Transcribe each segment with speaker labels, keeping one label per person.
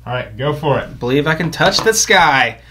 Speaker 1: All right, go for it.
Speaker 2: Believe I can touch the sky.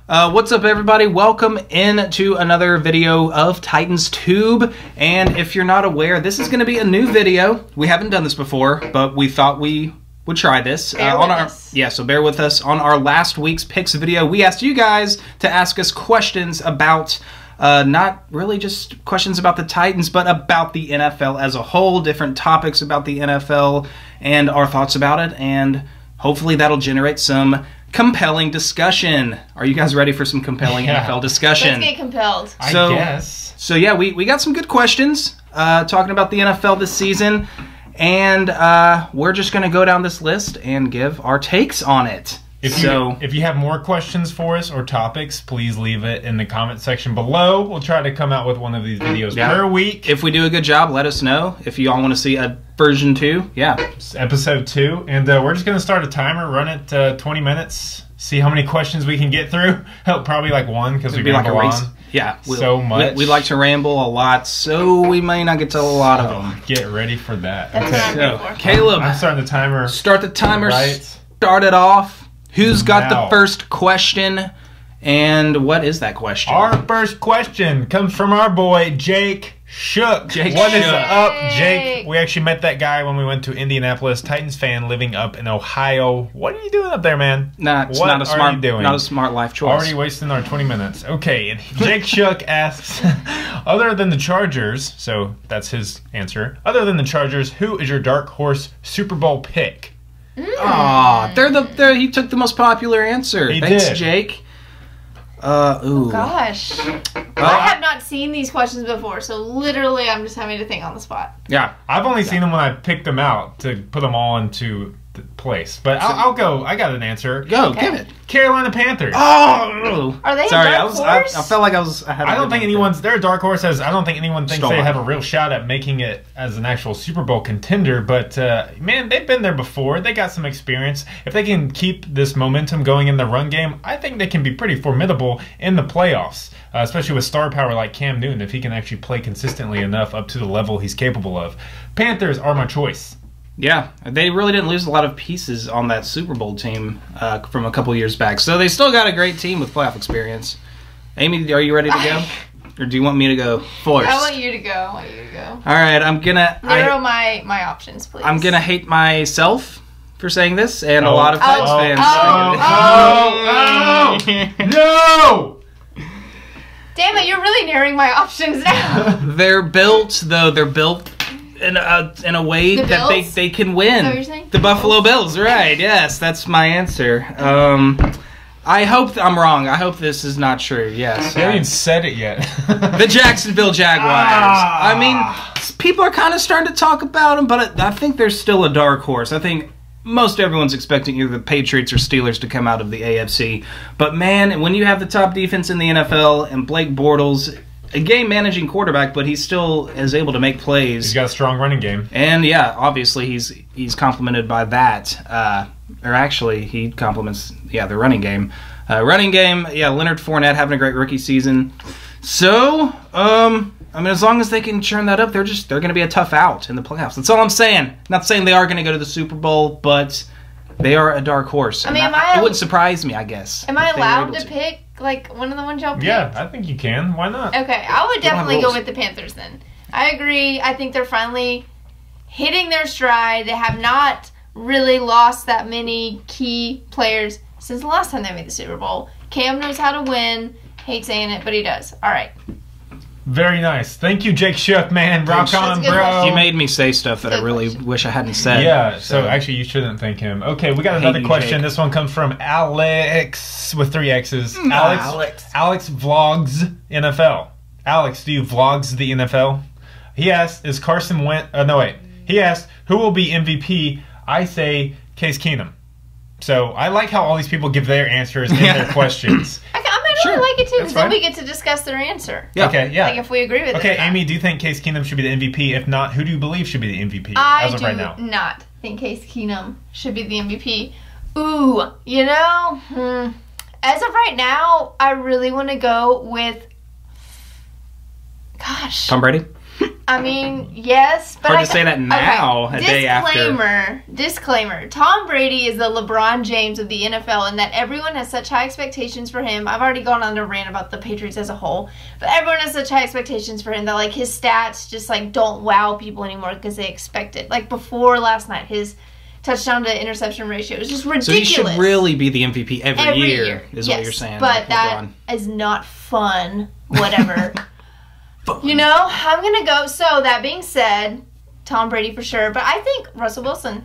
Speaker 2: What's up, everybody? Welcome into another video of Titans Tube. And if you're not aware, this is going to be a new video. We haven't done this before, but we thought we would try this.
Speaker 3: So
Speaker 2: bear with us. On our last week's picks video, we asked you guys to ask us questions about not really just questions about the Titans, but about the NFL as a whole, different topics about the NFL and our thoughts about it, and hopefully that'll generate some compelling discussion. Are you guys ready for some compelling NFL discussion?
Speaker 3: Let's get compelled.
Speaker 1: I guess.
Speaker 2: So yeah, we got some good questions talking about the NFL this season, and we're just going to go down this list and give our takes on it.
Speaker 1: If you have more questions for us or topics, please leave it in the comment section below. We'll try to come out with one of these videos per week.
Speaker 2: If we do a good job, let us know. If you all want to see a version 2,
Speaker 1: episode 2. And we're just going to start a timer, run it 20 minutes, see how many questions we can get through. Probably like one, because we ramble on.
Speaker 2: Yeah,
Speaker 1: so much.
Speaker 2: We like to ramble a lot, so we may not get to a lot of them.
Speaker 1: Get ready for that.
Speaker 3: That's
Speaker 1: okay.
Speaker 3: what I'm
Speaker 2: Caleb,
Speaker 1: I'm starting the timer.
Speaker 2: Start the timer.
Speaker 1: Right.
Speaker 2: Start it off. Who's got
Speaker 1: Now.
Speaker 2: the first question, and what is that question?
Speaker 1: Our first question comes from our boy, Jake Shook. What is up, Jake? We actually met that guy when we went to Indianapolis. Titans fan living up in Ohio. What are you doing up there, man?
Speaker 2: Not a smart life choice.
Speaker 1: Already wasting our 20 minutes. Okay, and Jake Shook asks, other than the Chargers, so that's his answer, other than the Chargers, who is your dark horse Super Bowl pick?
Speaker 2: Aw, he took the most popular answer. Thanks,
Speaker 1: did.
Speaker 2: Jake. Ooh.
Speaker 3: Oh, gosh. I have not seen these questions before, so literally I'm just having to think on the spot.
Speaker 2: Yeah.
Speaker 1: I've only seen them when I picked them out to put them all into the place. But I'll go. I got an answer.
Speaker 2: Go, give it.
Speaker 1: Carolina Panthers.
Speaker 2: Oh!
Speaker 3: Are they
Speaker 2: Sorry,
Speaker 3: a dark horse?
Speaker 2: I felt like I was...
Speaker 1: I don't think anyone's... They're a dark horse. I don't think anyone thinks
Speaker 2: Stolen.
Speaker 1: they have a real shot at making it as an actual Super Bowl contender. But, man, they've been there before. They got some experience. If they can keep this momentum going in the run game, I think they can be pretty formidable in the playoffs. Especially with star power like Cam Newton, if he can actually play consistently enough up to the level he's capable of. Panthers are my choice.
Speaker 2: Yeah, they really didn't lose a lot of pieces on that Super Bowl team from a couple years back. So they still got a great team with playoff experience. Amy, are you ready to go? Or do you want me to go first?
Speaker 3: I want you to go.
Speaker 2: All right, I'm going to...
Speaker 3: Narrow my options, please.
Speaker 2: I'm going to hate myself for saying this, and a lot of Titans fans.
Speaker 1: No!
Speaker 3: Damn it, you're really narrowing my options now.
Speaker 2: They're built in a way that they can win.
Speaker 3: Is that what you're saying?
Speaker 2: The Buffalo Bills, right? Yes, that's my answer. I hope I'm wrong. I hope this is not true. Yes,
Speaker 1: They haven't even said it yet.
Speaker 2: the Jacksonville Jaguars. I mean, people are kind of starting to talk about them, but I think they're still a dark horse. I think most everyone's expecting either the Patriots or Steelers to come out of the AFC. But man, when you have the top defense in the NFL and Blake Bortles, a game-managing quarterback, but he still is able to make plays.
Speaker 1: He's got a strong running game.
Speaker 2: And, yeah, obviously he's complimented by that. Or actually, he compliments, the running game. Leonard Fournette having a great rookie season. So, I mean, as long as they can churn that up, they're going to be a tough out in the playoffs. That's all I'm saying. Not saying they are going to go to the Super Bowl, but they are a dark horse.
Speaker 3: I mean,
Speaker 2: it wouldn't surprise me, I guess.
Speaker 3: Am I allowed to pick, like, one of the ones y'all picked?
Speaker 1: Yeah, I think you can. Why not?
Speaker 3: Okay, I would definitely go with the Panthers then. I agree. I think they're finally hitting their stride. They have not really lost that many key players since the last time they made the Super Bowl. Cam knows how to win. Hate saying it, but he does. All right.
Speaker 1: Very nice. Thank you, Jake Shook, man. Rock on, bro.
Speaker 2: You made me say stuff that I really wish I hadn't said.
Speaker 1: Yeah, so actually you shouldn't thank him. Okay, we got another question. This one comes from Alex with 3 X's. Alex vlogs NFL. Alex, do you vlogs the NFL? He asked, is Carson Wentz... He asked, who will be MVP? I say Case Keenum. So I like how all these people give their answers in their questions.
Speaker 3: I really like it too, because then we get to discuss their answer.
Speaker 2: Yeah.
Speaker 1: Okay, yeah.
Speaker 3: Like if we agree with it.
Speaker 1: Okay, Amy, do you think Case Keenum should be the MVP? If not, who do you believe should be the MVP as of right now?
Speaker 3: I do not think Case Keenum should be the MVP. Ooh, as of right now, I really want to go with... Gosh.
Speaker 2: Tom Brady?
Speaker 3: I mean, yes, but
Speaker 2: hard to say that now, a day after.
Speaker 3: Disclaimer. Tom Brady is the LeBron James of the NFL, and that everyone has such high expectations for him. I've already gone on a rant about the Patriots as a whole, but everyone has such high expectations for him that, like, his stats just, like, don't wow people anymore because they expect it. Like, before last night, his touchdown to interception ratio is just ridiculous.
Speaker 2: So he should really be the MVP every year, is what you're saying.
Speaker 3: But that is not fun. Whatever. You know, I'm going to go. So, that being said, Tom Brady for sure. But I think Russell Wilson.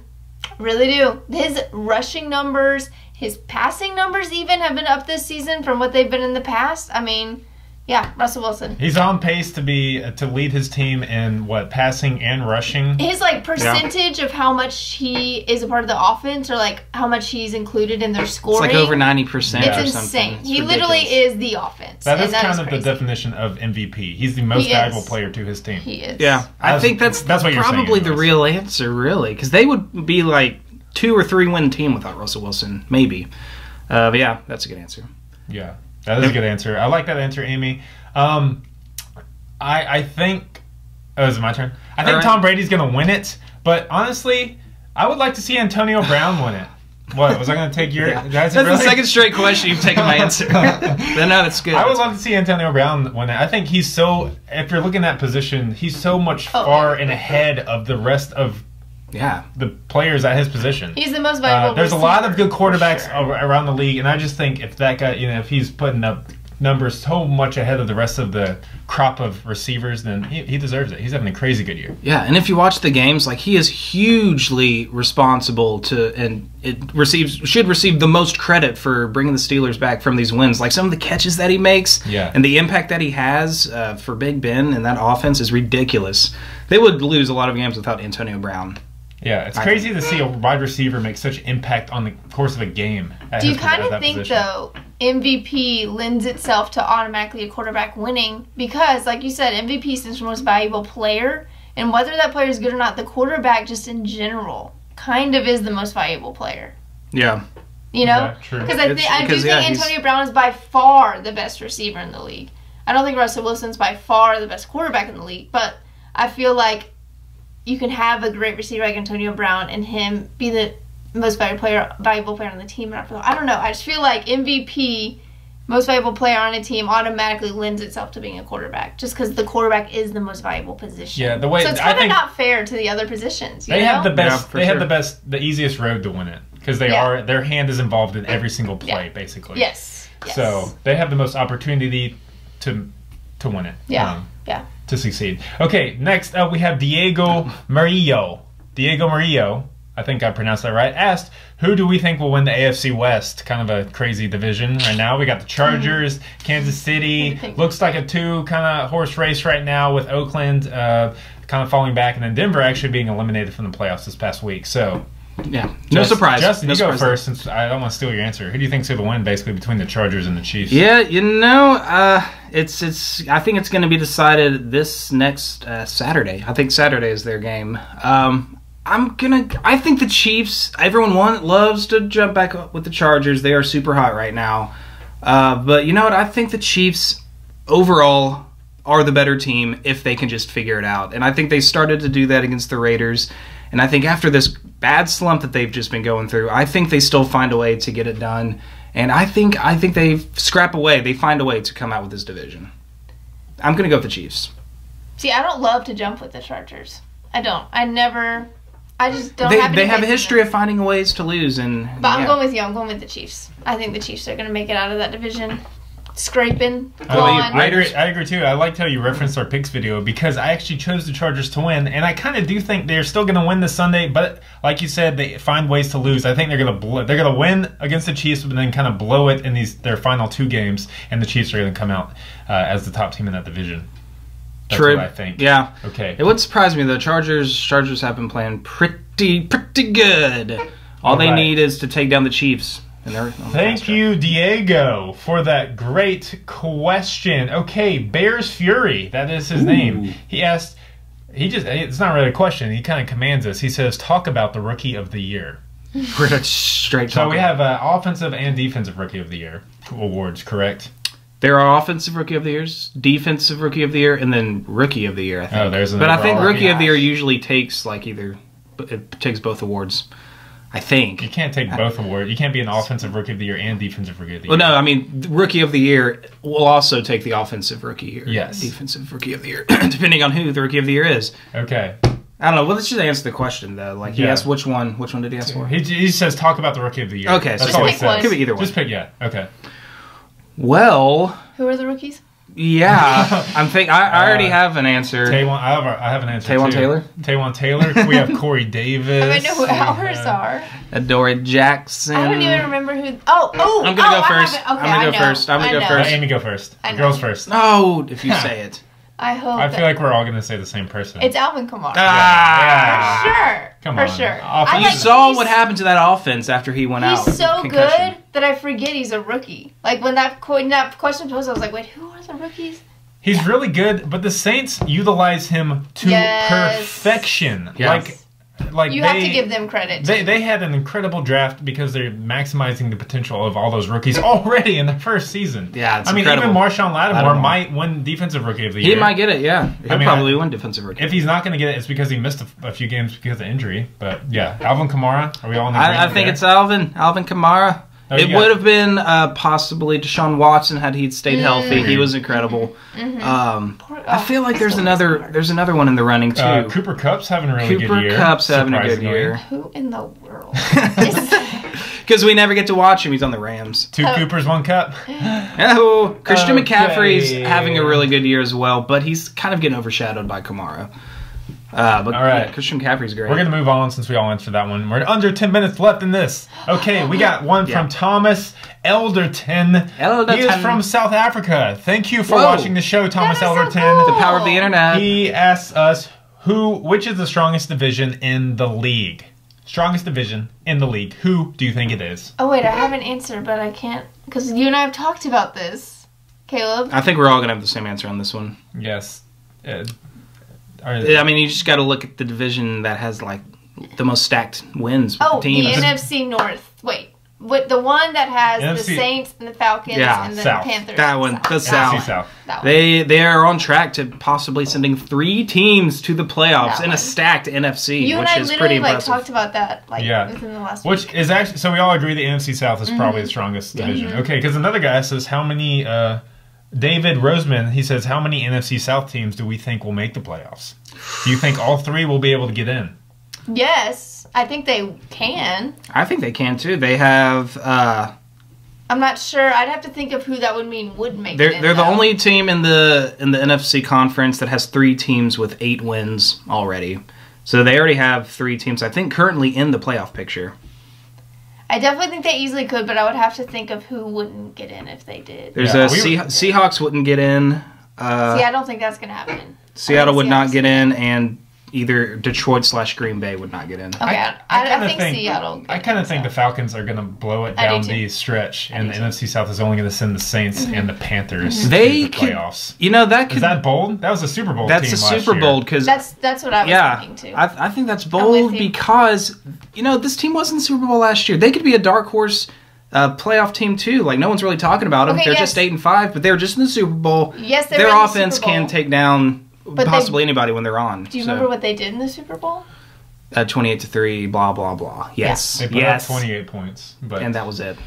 Speaker 3: Really do. His rushing numbers, his passing numbers even have been up this season from what they've been in the past. I mean, yeah, Russell Wilson.
Speaker 1: He's on pace to lead his team in, passing and rushing?
Speaker 3: His, percentage of how much he is a part of the offense or, how much he's included in their scoring.
Speaker 2: It's over 90% or something.
Speaker 3: It's insane. He literally is the offense.
Speaker 1: That is kind of the definition of MVP. He's the most valuable player to his team.
Speaker 3: He is.
Speaker 2: Yeah. I think that's what you're probably the real answer, really. Because they would be, 2 or 3 win team without Russell Wilson. Maybe. But, yeah, that's a good answer.
Speaker 1: Yeah. That is a good answer. I like that answer, Amy. I think... Oh, is it my turn? I think Tom Brady's going to win it, but honestly, I would like to see Antonio Brown win it. What? Was I going to take your...
Speaker 2: Yeah. That's the second straight question you've taken my answer. No, that's good.
Speaker 1: I would love to see Antonio Brown win it. I think he's so... If you're looking at position, he's so much far and ahead of the rest of the players at his position.
Speaker 3: He's the most valuable
Speaker 1: There's a lot of good quarterbacks around the league, and I just think if that guy, if he's putting up numbers so much ahead of the rest of the crop of receivers, then he deserves it. He's having a crazy good year.
Speaker 2: Yeah, and if you watch the games, he is hugely responsible and should receive the most credit for bringing the Steelers back from these wins. Some of the catches that he makes and the impact that he has for Big Ben and that offense is ridiculous. They would lose a lot of games without Antonio Brown.
Speaker 1: Yeah, it's crazy to see a wide receiver make such impact on the course of a game.
Speaker 3: Do you kind of think, though, MVP lends itself to automatically a quarterback winning? Because, like you said, MVP stands for most valuable player, and whether that player is good or not, the quarterback just in general kind of is the most valuable player.
Speaker 2: Yeah.
Speaker 3: You know? Because I do think Antonio Brown is by far the best receiver in the league. I don't think Russell Wilson's by far the best quarterback in the league, but I feel like you can have a great receiver like Antonio Brown and him be the most valuable player on the team. I don't know. I just feel like MVP, most valuable player on a team, automatically lends itself to being a quarterback, just because the quarterback is the most valuable position.
Speaker 1: Yeah, so
Speaker 3: it's kind of not fair to the other positions.
Speaker 1: They have the best. The easiest road to win it because their hand is involved in every single play, basically.
Speaker 3: Yes.
Speaker 1: So they have the most opportunity to win it.
Speaker 3: Yeah.
Speaker 1: To succeed. Okay, next up we have Diego Murillo. Diego Murillo, I think I pronounced that right, asked, who do we think will win the AFC West? Kind of a crazy division right now. We got the Chargers, Kansas City. Looks like a two kind of horse race right now with Oakland kind of falling back and then Denver actually being eliminated from the playoffs this past week. So,
Speaker 2: yeah, no surprise.
Speaker 1: Justin, you go first since I don't want to steal your answer. Who do you think's going to win basically between the Chargers and the Chiefs?
Speaker 2: Yeah, I think it's going to be decided this next Saturday. I think Saturday is their game. I think the Chiefs, everyone loves to jump back up with the Chargers. They are super hot right now. But you know what? I think the Chiefs overall are the better team if they can just figure it out. And I think they started to do that against the Raiders. And I think after this bad slump that they've just been going through, I think they still find a way to get it done. And I think they scrap away. They find a way to come out with this division. I'm going to go with the Chiefs.
Speaker 3: See, I don't love to jump with the Chargers. I don't. I just don't
Speaker 2: They have a history of finding ways to lose. But
Speaker 3: I'm going with you. I'm going with the Chiefs. I think the Chiefs are going to make it out of that division. Scraping.
Speaker 1: I agree too. I liked how you referenced our picks video because I actually chose the Chargers to win, and I kind of do think they're still going to win this Sunday. But like you said, they find ways to lose. I think they're going to win against the Chiefs, but then kind of blow it in their final two games, and the Chiefs are going to come out as the top team in that division. That's
Speaker 2: True.
Speaker 1: What I think.
Speaker 2: Yeah.
Speaker 1: Okay.
Speaker 2: It would surprise me though. Chargers have been playing pretty good. All they need is to take down the Chiefs.
Speaker 1: Thank you, Diego, for that great question. Okay, Bears Fury, that is his name. He asked, it's not really a question, he kind of commands us. He says, talk about the Rookie of the Year.
Speaker 2: We're straight talking.
Speaker 1: So we have offensive and defensive Rookie of the Year awards, correct?
Speaker 2: There are offensive rookie of the years, defensive rookie of the year, and then rookie of the year. I think.
Speaker 1: Oh, there's an
Speaker 2: but I think
Speaker 1: overall.
Speaker 2: rookie of the year usually takes like either it takes both awards. I think
Speaker 1: You can't take both awards. You can't be an offensive rookie of the year and defensive rookie of the year.
Speaker 2: Well, no, I mean, the rookie of the year will also take the offensive rookie year.
Speaker 1: Yes.
Speaker 2: Defensive rookie of the year, depending on who the rookie of the year is.
Speaker 1: Okay.
Speaker 2: I don't know. Well, let's just answer the question, though. Like, he
Speaker 1: Yeah.
Speaker 2: asked which one. Which one did he ask for?
Speaker 1: He says talk about the rookie of the year.
Speaker 2: Okay,
Speaker 1: That's
Speaker 2: so
Speaker 1: all he
Speaker 3: pick one.
Speaker 1: says.
Speaker 2: Could be either one.
Speaker 1: Just pick, yeah. Okay.
Speaker 2: Well,
Speaker 3: Who are the rookies?
Speaker 2: yeah. I already have an answer.
Speaker 1: I have an answer.
Speaker 2: Taywan
Speaker 1: too.
Speaker 2: Taylor?
Speaker 1: Taywan Taylor. We have Corey Davis.
Speaker 3: I know who ours
Speaker 1: have-
Speaker 3: are.
Speaker 2: Adora Jackson.
Speaker 3: I don't even remember who.
Speaker 2: I'm gonna go
Speaker 3: I
Speaker 2: first.
Speaker 3: have it. Okay,
Speaker 2: I'm gonna go
Speaker 3: I know.
Speaker 2: first. I'm gonna go
Speaker 3: I know.
Speaker 2: first.
Speaker 1: Amy, go first.
Speaker 3: I know.
Speaker 1: Girls first.
Speaker 2: No, if you say it.
Speaker 3: I hope.
Speaker 1: I feel like we're all going to say the same person.
Speaker 3: it's Alvin Kamara.
Speaker 2: Ah.
Speaker 3: For sure.
Speaker 1: Come
Speaker 3: For
Speaker 1: on.
Speaker 3: sure.
Speaker 1: Offense-
Speaker 2: You
Speaker 3: like-
Speaker 2: saw
Speaker 3: he's-
Speaker 2: what happened to that offense after he went out.
Speaker 3: He's so
Speaker 2: Concussion.
Speaker 3: good that I forget he's a rookie. Like when that question posed, I was like, wait, who are the rookies?
Speaker 1: He's really good, but the Saints utilize him to
Speaker 3: Yes.
Speaker 1: perfection.
Speaker 2: Yes.
Speaker 1: Like
Speaker 3: You have to give them credit.
Speaker 1: They had an incredible draft because they're maximizing the potential of all those rookies already in the first season.
Speaker 2: Yeah, it's
Speaker 1: I mean,
Speaker 2: incredible.
Speaker 1: even Marshawn Lattimore
Speaker 2: Lattimore.
Speaker 1: might win Defensive Rookie of the
Speaker 2: He
Speaker 1: Year.
Speaker 2: might get it, yeah. He'll probably win defensive rookie.
Speaker 1: If he's not going to get it, it's because he missed a few games because of injury. But yeah, Alvin Kamara. Are we all in
Speaker 2: I
Speaker 1: agreement
Speaker 2: think
Speaker 1: there?
Speaker 2: it's Alvin Kamara.
Speaker 1: Oh,
Speaker 2: It
Speaker 1: you got-
Speaker 2: would have been possibly Deshaun Watson had he stayed healthy. He was incredible. I feel like there's another one in the running too.
Speaker 1: Cooper Kupp's having a really
Speaker 2: Cooper
Speaker 1: good year.
Speaker 2: Kupp's having a good
Speaker 1: surprisingly.
Speaker 2: year
Speaker 3: Who in the world?
Speaker 2: because we never get to watch him. He's on the Rams.
Speaker 1: Two Coopers, one Cup.
Speaker 2: Oh, Christian
Speaker 1: Okay.
Speaker 2: McCaffrey's having a really good year as well, but he's kind of getting overshadowed by Kamara. But
Speaker 1: All right.
Speaker 2: yeah, Christian McCaffrey's great.
Speaker 1: We're going to move on since we all answered that one. We're under 10 minutes left in this. Okay, we got one
Speaker 2: Yeah.
Speaker 1: from Thomas Elderton. He is from South Africa. Thank you for
Speaker 2: Whoa.
Speaker 1: watching the show, Thomas
Speaker 3: That is so
Speaker 1: Elderton.
Speaker 3: cool.
Speaker 2: The power of the internet.
Speaker 1: He asks us, which is the strongest division in the league? Strongest division in the league. Who do you think it is?
Speaker 3: Oh wait, I have an answer, but I can't because you and I have talked about this, Caleb.
Speaker 2: I think we're all going to have the same answer on this one.
Speaker 1: Yes.
Speaker 2: I mean, you just got to look at the division that has like the most stacked wins with
Speaker 3: Oh,
Speaker 2: the
Speaker 3: the
Speaker 2: teams.
Speaker 3: NFC North. Wait, what the one that has the
Speaker 1: NFC
Speaker 3: Saints and the Falcons
Speaker 2: Yeah,
Speaker 3: and the
Speaker 1: South.
Speaker 3: Panthers?
Speaker 2: That one, the
Speaker 1: NFC
Speaker 2: South.
Speaker 1: South.
Speaker 3: That one.
Speaker 2: They are on track to possibly sending 3 teams to the playoffs
Speaker 3: That
Speaker 2: in a
Speaker 3: one.
Speaker 2: stacked NFC,
Speaker 3: You and
Speaker 2: which
Speaker 3: I
Speaker 2: is pretty
Speaker 3: literally
Speaker 2: impressive.
Speaker 3: talked about that
Speaker 1: Yeah.
Speaker 3: within the last
Speaker 1: Which
Speaker 3: week.
Speaker 1: is actually, so we all agree the NFC South is probably the strongest division. Okay, because another guy says, how many, David Roseman, he says, how many NFC South teams do we think will make the playoffs? Do you think all 3 will be able to get in?
Speaker 3: Yes, I think they can.
Speaker 2: I think they can too. They have.
Speaker 3: I'm not sure. I'd have to think of who that would mean would make it.
Speaker 2: They're
Speaker 3: in,
Speaker 2: the
Speaker 3: though.
Speaker 2: only team in the NFC conference that has 3 teams with 8 wins already. So they already have 3 teams, I think, currently in the playoff picture.
Speaker 3: I definitely think they easily could, but I would have to think of who wouldn't get in if they did.
Speaker 2: There's
Speaker 1: Yeah,
Speaker 2: Seahawks wouldn't get in.
Speaker 3: See, I don't think that's going to happen.
Speaker 2: Seattle would not
Speaker 3: Seattle's-
Speaker 2: get in, and either Detroit/Green Bay would not get in.
Speaker 3: Okay, I
Speaker 1: kinda
Speaker 3: think Seattle.
Speaker 1: I kind of think the Falcons are going to blow it
Speaker 3: I do
Speaker 1: down
Speaker 3: too.
Speaker 1: the stretch, and
Speaker 3: I
Speaker 1: the
Speaker 3: do too.
Speaker 1: NFC South is only going to send the Saints and the Panthers
Speaker 2: They
Speaker 1: to the
Speaker 2: could-
Speaker 1: playoffs.
Speaker 2: You know that could.
Speaker 1: Is that bold? That was a Super Bowl
Speaker 2: That's
Speaker 1: team
Speaker 2: a
Speaker 1: last
Speaker 2: Super
Speaker 1: year.
Speaker 2: Bowl because
Speaker 3: That's what I was
Speaker 2: yeah,
Speaker 3: thinking too.
Speaker 2: I think that's
Speaker 3: with
Speaker 2: bold
Speaker 3: you.
Speaker 2: because this team was in the Super Bowl last year. They could be a dark horse playoff team too. Like no one's really talking about them.
Speaker 3: Okay,
Speaker 2: They're
Speaker 3: yes.
Speaker 2: just 8-5, but they're just in the Super Bowl.
Speaker 3: Yes, they
Speaker 2: their
Speaker 3: were in the
Speaker 2: offense
Speaker 3: Super Bowl.
Speaker 2: can take down
Speaker 3: But
Speaker 2: possibly anybody when they're on.
Speaker 3: Do you remember what they did in the Super Bowl?
Speaker 2: 28-3, blah blah blah. Yes,
Speaker 1: They put
Speaker 2: yes,
Speaker 1: up 28 points. But,
Speaker 2: and that was it.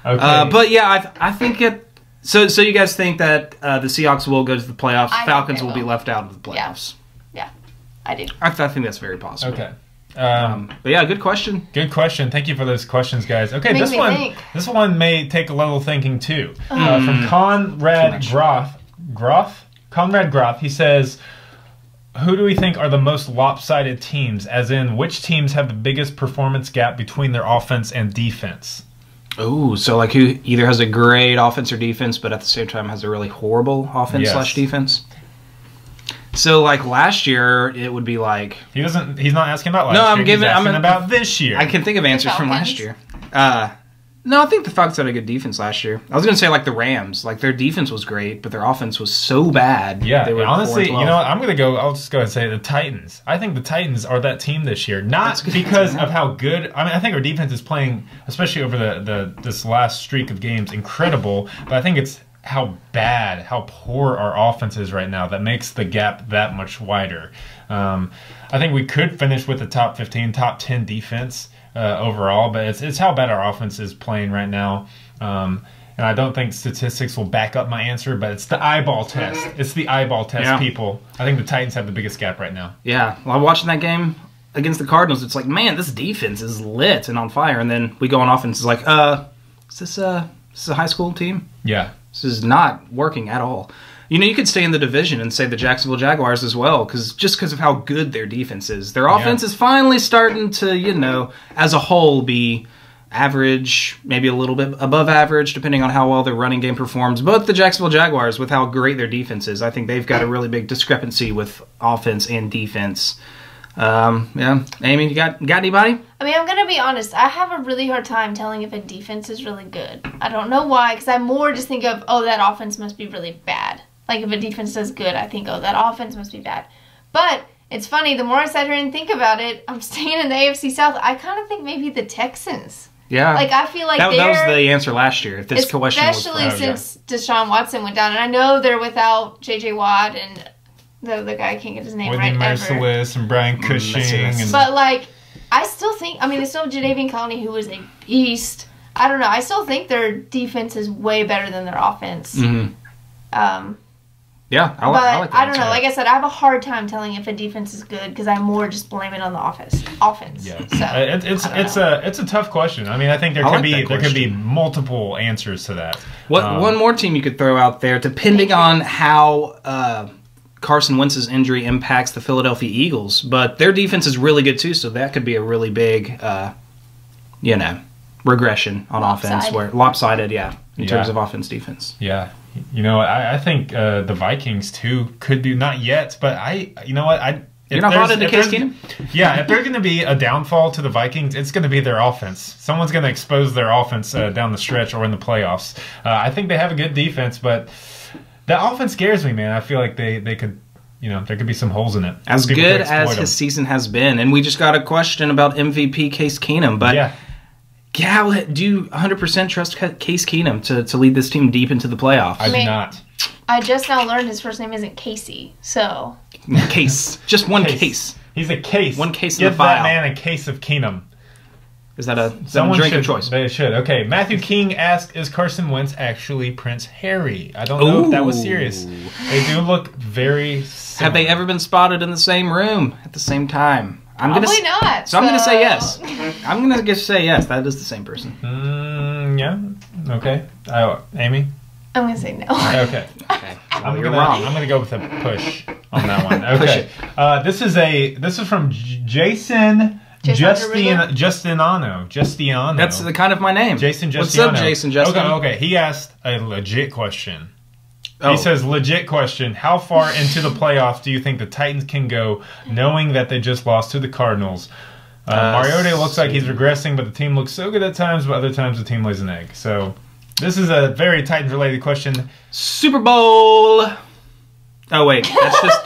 Speaker 1: okay.
Speaker 2: But yeah, I think it. So you guys think that the Seahawks will go to the playoffs?
Speaker 3: I think
Speaker 2: Falcons
Speaker 3: they
Speaker 2: will be
Speaker 3: will.
Speaker 2: left out of the playoffs.
Speaker 3: Yeah, I do.
Speaker 2: I think that's very possible.
Speaker 1: okay.
Speaker 2: But yeah, good question.
Speaker 1: Good question. Thank you for those questions, guys. Okay,
Speaker 3: Makes
Speaker 1: this
Speaker 3: me
Speaker 1: one,
Speaker 3: think.
Speaker 1: this one may take a little thinking too.
Speaker 2: Hmm.
Speaker 1: From Conrad Groff. Conrad Groff. He says, "Who do we think are the most lopsided teams? As in, which teams have the biggest performance gap between their offense and defense?"
Speaker 2: Oh, so like who either has a great offense or defense, but at the same time has a really horrible offense
Speaker 1: Yes.
Speaker 2: / defense. So like last year, it would be like
Speaker 1: He's not asking about last
Speaker 2: No,
Speaker 1: year.
Speaker 2: I'm giving-
Speaker 1: He's asking
Speaker 2: I'm-
Speaker 1: about this year.
Speaker 2: I can think of answers from last
Speaker 3: Falcons?
Speaker 2: year. No, I think the Falcons had a good defense last year. I was going to say like the Rams, like their defense was great, but their offense was so bad.
Speaker 1: Yeah,
Speaker 2: they were
Speaker 1: honestly,
Speaker 2: 4-12.
Speaker 1: you know what? I'm going to go, I'll just go ahead and say the Titans. I think the Titans are that team this year. Not because of how good, I mean, I think our defense is playing, especially over this last streak of games, incredible. But I think it's how bad, how poor our offense is right now that makes the gap that much wider. I think we could finish with a top 15, top 10 defense overall, but it's how bad our offense is playing right now. And I don't think statistics will back up my answer, but it's the eyeball test. It's the eyeball test, people. I think the Titans have the biggest gap right now.
Speaker 2: Yeah, well, watching that game against the Cardinals, it's like, man, this defense is lit and on fire. And then we go on offense, it's like, is this a high school team?
Speaker 1: Yeah.
Speaker 2: This is not working at all. You could stay in the division and say the Jacksonville Jaguars as well, because of how good their defense is. Their offense is finally starting to, as a whole, be average, maybe a little bit above average, depending on how well their running game performs. But the Jacksonville Jaguars, with how great their defense is, I think they've got a really big discrepancy with offense and defense. Amy, you got anybody?
Speaker 3: I mean, I'm going to be honest. I have a really hard time telling if a defense is really good. I don't know why, because I more just think of, that offense must be really bad. Like, if a defense does good, I think, that offense must be bad. But it's funny, the more I sit here and think about it, I'm staying in the AFC South. I kind of think maybe the Texans.
Speaker 2: Yeah.
Speaker 3: Like, I feel like
Speaker 2: that was the answer last year. If this question was
Speaker 3: especially since Deshaun Watson went down. And I know they're without J.J. Watt and the guy, I can't get his name
Speaker 1: Whitney Merciless and Brian Cushing.
Speaker 3: But, like, I still think, they still have Jadeveon Clowney, who is a beast. I don't know. I still think their defense is way better than their offense.
Speaker 2: Mm-hmm. I like that.
Speaker 3: I don't know. Like I said, I have a hard time telling if a defense is good because I more just blame it on the offense. Yeah. So
Speaker 1: it's a tough question. I think there could be multiple answers to that.
Speaker 2: One more team you could throw out there, depending on how Carson Wentz's injury impacts the Philadelphia Eagles, but their defense is really good too, so that could be a really big, regression on offense, where lopsided, in terms of offense defense.
Speaker 1: Yeah. I think the Vikings too could be, not yet, but you're
Speaker 2: not hot into Case Keenum?
Speaker 1: Yeah, if there's going to be a downfall to the Vikings, it's going to be their offense. Someone's going to expose their offense down the stretch or in the playoffs. I think they have a good defense, but the offense scares me, man. I feel like they could, there could be some holes in it.
Speaker 2: As good as his season has been, and we just got a question about MVP Case Keenum, but do you 100% trust Case Keenum to lead this team deep into the playoffs?
Speaker 1: I do not.
Speaker 3: I just now learned his first name isn't Casey, so...
Speaker 2: Case. Just one case.
Speaker 1: He's a case.
Speaker 2: One case in the file.
Speaker 1: Give that man a case of Keenum.
Speaker 2: Is that a drink of choice?
Speaker 1: They should. Okay, Matthew King asked, is Carson Wentz actually Prince Harry? I don't know if that was serious. They do look very similar.
Speaker 2: Have they ever been spotted in the same room at the same time?
Speaker 3: Probably not.
Speaker 2: So I'm going to say yes. I'm going to just say yes. That is the same person.
Speaker 1: Yeah. Okay. Amy?
Speaker 3: I'm going to say no.
Speaker 1: Okay.
Speaker 2: You're wrong.
Speaker 1: I'm going to go with a push on that one. Okay. This is from Jason Justiano.
Speaker 2: That's the kind of my name.
Speaker 1: Jason Justiano.
Speaker 2: What's up, Jason Justiano?
Speaker 1: Okay. He asked a legit question. He says, legit question, how far into the playoffs do you think the Titans can go, knowing that they just lost to the Cardinals? Mariota looks like he's regressing, but the team looks so good at times, but other times the team lays an egg. So this is a very Titans-related question.
Speaker 2: Super Bowl! Oh, wait.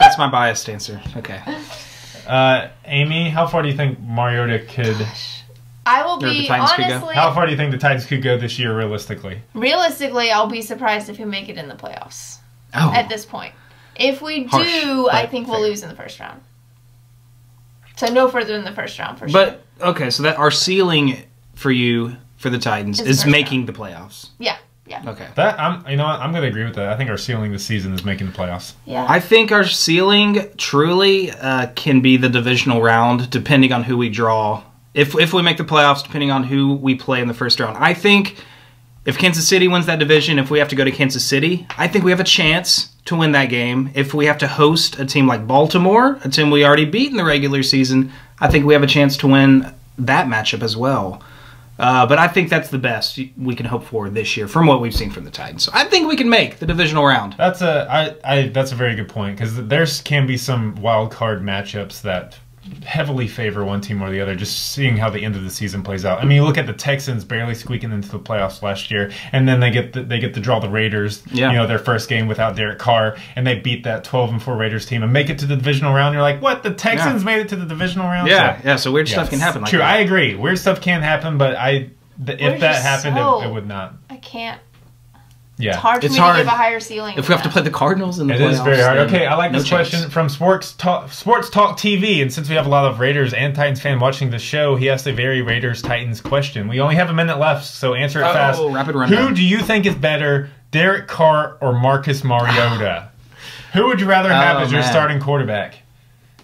Speaker 2: That's my biased answer. Okay.
Speaker 1: Amy, how far do you think Mariota could...
Speaker 3: I will be, honestly...
Speaker 1: How far do you think the Titans could go this year, realistically?
Speaker 3: Realistically, I'll be surprised if we make it in the playoffs at this point. If we do, I think we'll lose in the first round. So no further than the first round, for sure.
Speaker 2: But, okay, so that our ceiling for you, for the Titans, is making the playoffs.
Speaker 3: Yeah.
Speaker 2: Okay.
Speaker 1: I'm going to agree with that. I think our ceiling this season is making the playoffs.
Speaker 3: Yeah.
Speaker 2: I think our ceiling truly can be the divisional round, depending on who we draw. If we make the playoffs, depending on who we play in the first round. I think if Kansas City wins that division, if we have to go to Kansas City, I think we have a chance to win that game. If we have to host a team like Baltimore, a team we already beat in the regular season, I think we have a chance to win that matchup as well. But I think that's the best we can hope for this year from what we've seen from the Titans. So I think we can make the divisional round.
Speaker 1: That's a very good point, because there can be some wild card matchups that heavily favor one team or the other, just seeing how the end of the season plays out. I mean, you look at the Texans barely squeaking into the playoffs last year, and then they get to draw the Raiders, their first game without Derek Carr, and they beat that 12-4 Raiders team and make it to the divisional round. You're like, what? The Texans made it to the divisional round?
Speaker 2: So weird stuff can happen.
Speaker 1: True, I agree. Weird stuff can happen, but if that happened, it would not.
Speaker 3: I can't.
Speaker 1: Yeah.
Speaker 3: It's hard for me to give a higher ceiling.
Speaker 2: If we have to play the Cardinals in the playoffs.
Speaker 1: It is very hard. Okay, I like this question from Sports Talk TV. And since we have a lot of Raiders and Titans fan watching the show, he asked a very Raiders-Titans question. We only have a minute left, so answer it fast.
Speaker 2: Rapid rundown.
Speaker 1: Who do you think is better, Derek Carr or Marcus Mariota? Who would you rather have as your starting quarterback?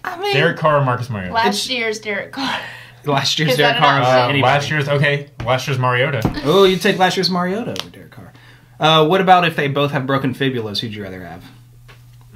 Speaker 3: I mean,
Speaker 1: Derek Carr or Marcus Mariota?
Speaker 3: Last year's Derek Carr.
Speaker 2: Last year's Derek Carr.
Speaker 1: Last year's Mariota.
Speaker 2: Oh, you'd take last year's Mariota over Derek Carr. What about if they both have broken fibulas? Who'd you rather have?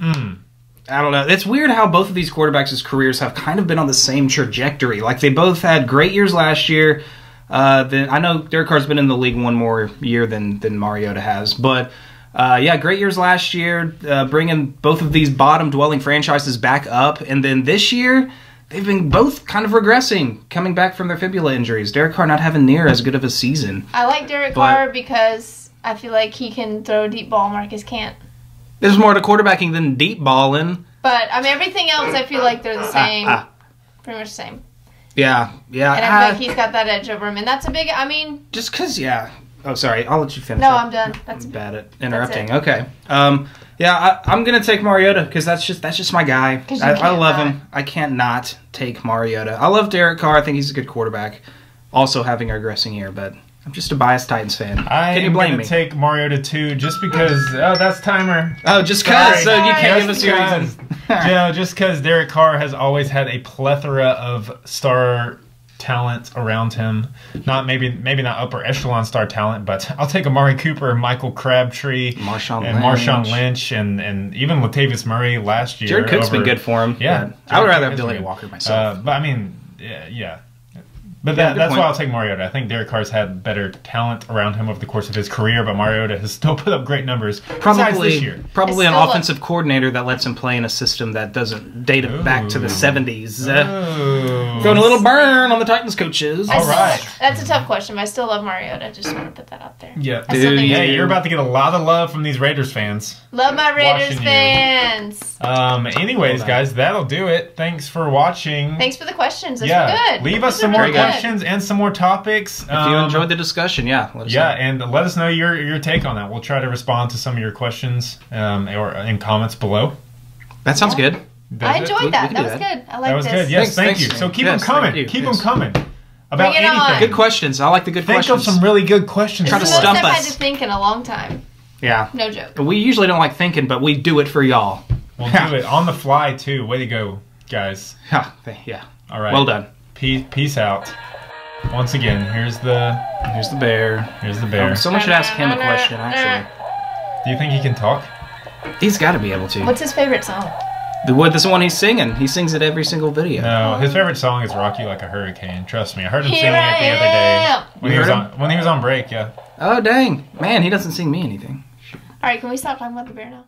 Speaker 2: I don't know. It's weird how both of these quarterbacks' careers have kind of been on the same trajectory. Like, they both had great years last year. I know Derek Carr's been in the league one more year than Mariota has. But, great years last year, bringing both of these bottom-dwelling franchises back up. And then this year, they've been both kind of regressing, coming back from their fibula injuries. Derek Carr not having near as good of a season.
Speaker 3: I like Derek Carr because I feel like he can throw a deep ball. Marcus can't.
Speaker 2: There's more to quarterbacking than deep balling.
Speaker 3: But, I mean, everything else, I feel like they're the same. Pretty much the same.
Speaker 2: Yeah.
Speaker 3: And I feel like he's got that edge over him. And that's a big,
Speaker 2: Just because, Oh, sorry. I'll let you finish.
Speaker 3: No, I'm done.
Speaker 2: I'm bad at interrupting. Okay. I'm going to take Mariota because that's just my guy. I love him. I can't not take Mariota. I love Derek Carr. I think he's a good quarterback. Also having a regressing year, but I'm just a biased Titans fan. Can you blame me?
Speaker 1: I'm going to take Mariota too, just because. Oh, that's timer.
Speaker 2: Oh, just because. So you can't give us your reason.
Speaker 1: Just because Derek Carr has always had a plethora of star talent around him. Maybe not upper echelon star talent, but I'll take Amari Cooper, Michael Crabtree, Marshawn Lynch, and even Latavius Murray last year.
Speaker 2: Jared Cook's been good for him.
Speaker 1: Yeah,
Speaker 2: I would rather have Billy Walker myself.
Speaker 1: But I mean, yeah. But that's why I'll take Mariota. I think Derek Carr's had better talent around him over the course of his career, but Mariota has still put up great numbers. Probably this year.
Speaker 2: Probably an offensive coordinator that lets him play in a system that doesn't date him back to the 70s. Throwing a little burn on the Titans coaches.
Speaker 1: All right.
Speaker 3: That's a tough question, but I still love Mariota. Just want to put that out there.
Speaker 1: Yeah, you're about to get a lot of love from these Raiders fans.
Speaker 3: Love my Raiders fans.
Speaker 1: Anyways, guys, that'll do it. Thanks for watching.
Speaker 3: Thanks for the questions. Those were good.
Speaker 1: Leave us some more questions and some more topics.
Speaker 2: If you enjoyed the discussion, let us know.
Speaker 1: And let us know your take on that. We'll try to respond to some of your questions or in comments below.
Speaker 2: That sounds good.
Speaker 3: I enjoyed that. That was good. I like this.
Speaker 1: That was good. Yes, thank you. So keep them coming. Keep them coming. About anything.
Speaker 2: Good questions. I like the good questions.
Speaker 1: Think of some really good questions.
Speaker 2: Try to stump us.
Speaker 3: I've had to think in a long time.
Speaker 2: Yeah.
Speaker 3: No joke.
Speaker 2: We usually don't like thinking, but we do it for y'all.
Speaker 1: We'll do it on the fly, too. Way to go, guys.
Speaker 2: Yeah.
Speaker 1: All right.
Speaker 2: Well done.
Speaker 1: Peace out. Once again, here's the
Speaker 2: bear.
Speaker 1: Here's the bear.
Speaker 2: Someone should ask him a question, actually.
Speaker 1: Do you think he can talk?
Speaker 2: He's got to be able to.
Speaker 3: What's his favorite song?
Speaker 2: This one he's singing. He sings it every single video.
Speaker 1: No, his favorite song is "Rock You Like a Hurricane." Trust me, I heard him singing it the other day when he was on break. Yeah.
Speaker 2: Oh dang, man, he doesn't sing me anything.
Speaker 3: All right, can we stop talking about the bear now?